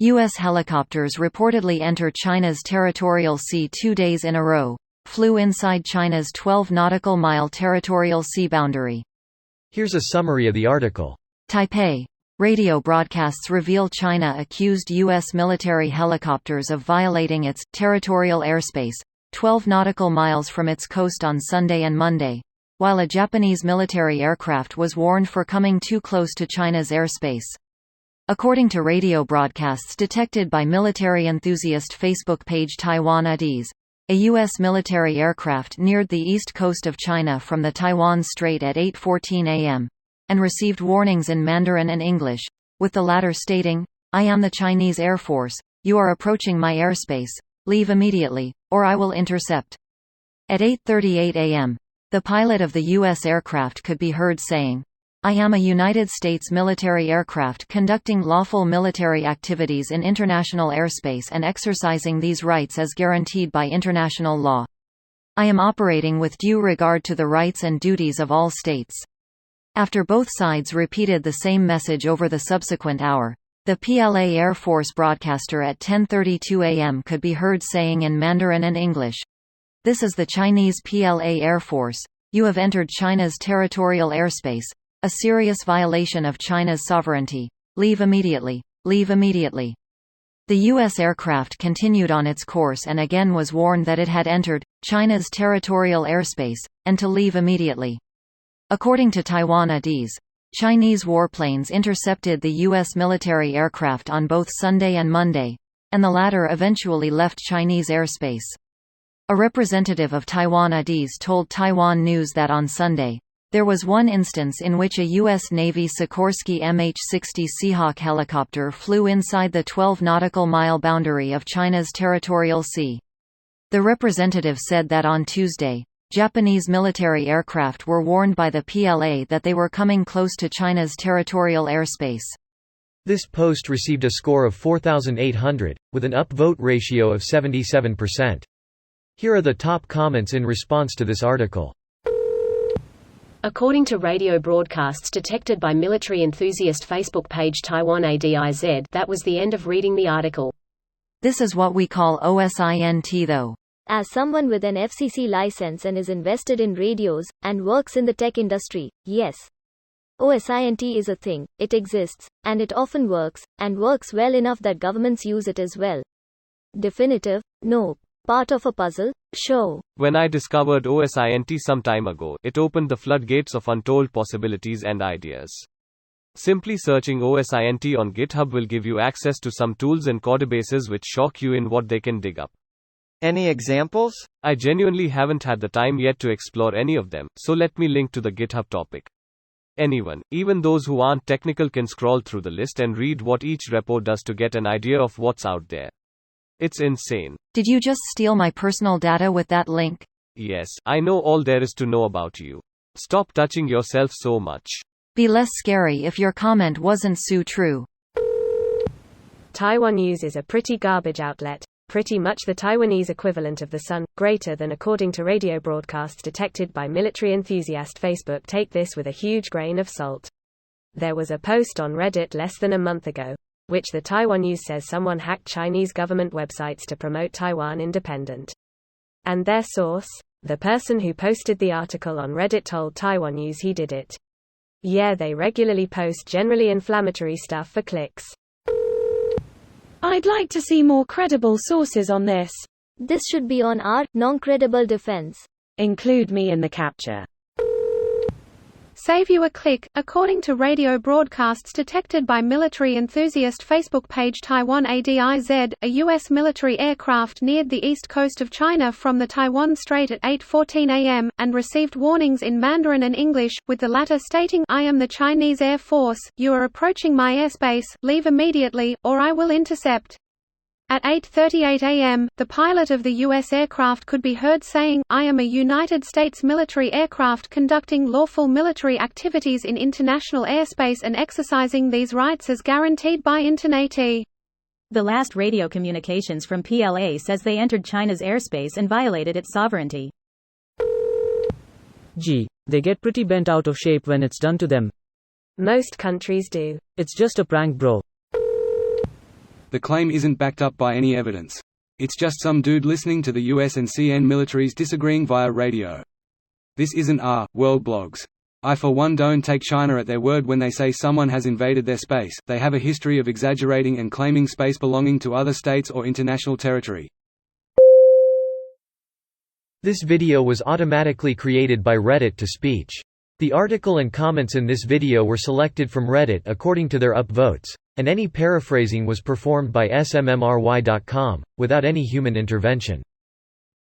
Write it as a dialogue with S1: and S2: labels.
S1: U.S. helicopters reportedly enter China's territorial sea 2 days in a row, flew inside China's 12 nautical mile territorial sea boundary.
S2: Here's a summary of the article.
S1: Taipei. Radio broadcasts reveal China accused U.S. military helicopters of violating its territorial airspace, 12 nautical miles from its coast on Sunday and Monday, while a Japanese military aircraft was warned for coming too close to China's airspace. According to radio broadcasts detected by military enthusiast Facebook page Taiwan at Ease, a U.S. military aircraft neared the east coast of China from the Taiwan Strait at 8:14 a.m. and received warnings in Mandarin and English, with the latter stating, "I am the Chinese Air Force, you are approaching my airspace, leave immediately, or I will intercept." At 8:38 a.m., the pilot of the U.S. aircraft could be heard saying, "I am a United States military aircraft conducting lawful military activities in international airspace and exercising these rights as guaranteed by international law. I am operating with due regard to the rights and duties of all states." After both sides repeated the same message over the subsequent hour, the PLA Air Force broadcaster at 10:32 a.m. could be heard saying in Mandarin and English, "This is the Chinese PLA Air Force. You have entered China's territorial airspace, a serious violation of China's sovereignty. Leave immediately. Leave immediately." The U.S. aircraft continued on its course and again was warned that it had entered China's territorial airspace, and to leave immediately. According to Taiwan at Ease, Chinese warplanes intercepted the U.S. military aircraft on both Sunday and Monday, and the latter eventually left Chinese airspace. A representative of Taiwan at Ease told Taiwan News that on Sunday, there was one instance in which a U.S. Navy Sikorsky MH-60 Seahawk helicopter flew inside the 12 nautical mile boundary of China's territorial sea. The representative said that on Tuesday, Japanese military aircraft were warned by the PLA that they were coming close to China's territorial airspace.
S2: This post received a score of 4,800, with an upvote ratio of 77%. Here are the top comments in response to this article.
S3: According to radio broadcasts detected by military enthusiast Facebook page Taiwan ADIZ, that was the end of reading the article.
S1: This is what we call OSINT though.
S4: As someone with an FCC license and is invested in radios, and works in the tech industry, yes. OSINT is a thing, it exists, and it often works, and works well enough that governments use it as well. Definitive? No. Part of a puzzle? Sure.
S5: When I discovered OSINT some time ago, it opened the floodgates of untold possibilities and ideas. Simply searching OSINT on GitHub will give you access to some tools and codebases which shock you in what they can dig up.
S6: Any examples?
S5: I genuinely haven't had the time yet to explore any of them, so let me link to the GitHub topic. Anyone, even those who aren't technical, can scroll through the list and read what each repo does to get an idea of what's out there. It's insane.
S1: Did you just steal my personal data with that link?
S5: Yes, I know all there is to know about you. Stop touching yourself so much.
S1: Be less scary if your comment wasn't so true.
S3: Taiwan News is a pretty garbage outlet. Pretty much the Taiwanese equivalent of The Sun, greater than according to radio broadcasts detected by military enthusiast Facebook. Take this with a huge grain of salt. There was a post on Reddit less than a month ago, which the Taiwan News says someone hacked Chinese government websites to promote Taiwan independent. And their source? The person who posted the article on Reddit told Taiwan News he did it. Yeah, they regularly post generally inflammatory stuff for clicks.
S7: I'd like to see more credible sources on this.
S4: This should be on our non-credible defense.
S7: Include me in the capture. Save you a click. According to radio broadcasts detected by military enthusiast Facebook page Taiwan ADIZ, a U.S. military aircraft neared the east coast of China from the Taiwan Strait at 8:14 a.m., and received warnings in Mandarin and English, with the latter stating, "I am the Chinese Air Force, you are approaching my airspace, leave immediately, or I will intercept." At 8:38 a.m., the pilot of the U.S. aircraft could be heard saying, "I am a United States military aircraft conducting lawful military activities in international airspace and exercising these rights as guaranteed by international."
S8: The last radio communications from PLA says they entered China's airspace and violated its sovereignty.
S9: Gee, they get pretty bent out of shape when it's done to them.
S3: Most countries do.
S9: It's just a prank, bro.
S10: The claim isn't backed up by any evidence. It's just some dude listening to the US and CN militaries disagreeing via radio. This isn't world blogs. I for one don't take China at their word when they say someone has invaded their space. They have a history of exaggerating and claiming space belonging to other states or international territory.
S2: This video was automatically created by Reddit to speech. The article and comments in this video were selected from Reddit according to their upvotes, and any paraphrasing was performed by smmry.com, without any human intervention.